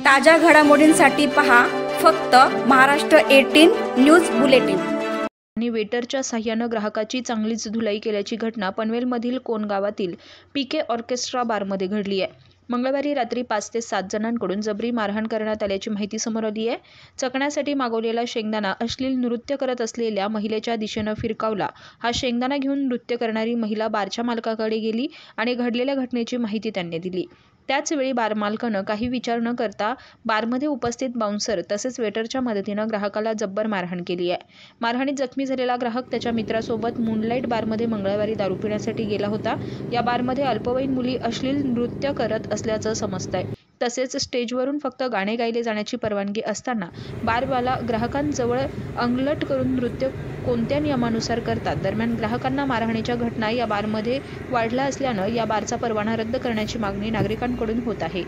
ताज्या घडामोडींसाठी पहा फक्त महाराष्ट्र 18 न्यूज बुलेटिन। आणि वेटरच्या साह्यानं ग्राहकाची चांगलीच धुलाई केल्याची घटना पनवेलमधील कोण गावातील पीके ऑर्केस्ट्रा बारमध्ये घडली आहे। मंगळवारी रात्री 5 ते 7 जणांकडून जबरी मारहाण करण्यात आल्याची माहिती समोर आली आहे। चकण्यासाठी मागवलेला शेंगदाणा अश्लील नृत्य करत असलेल्या महिलेच्या दिशेनं फिरकावला। हा शेंगदाणा घेऊन नृत्य करणारी महिला बारच्या मालकाकडे गेली आणि घडलेल्या घटनेची माहिती त्यांनी दिली। त्याचवेळी बार मालकानं काही विचार न करता बारमध्ये उपस्थित बाउन्सर तसेच वेटरच्या मदतीनं ग्राहकाला जब्बर मारहाण केली आहे। मारहाणीत जखमी झालेला ग्राहक त्याच्या मित्रासोबत मूनलाईट बारमध्ये मंगळवारी दारू पिण्यासाठी गेला होता। या बारमध्ये अल्पवयीन मुली अश्लील नृत्य करत असल्याचं समजतंय। तसेच स्टेजवरून फक्त गाणे गायले जाण्याची परवानगी असताना बारवाला ग्राहकांजवळ अंगलट करून नृत्य कोणत्या नियमानुसार करतात। दरम्यान ग्राहकांना मारहाणीच्या घटना या बारमध्ये वाढल्या असल्यानं या बारचा परवाना रद्द करण्याची मागणी नागरिकांकडून होत आहे।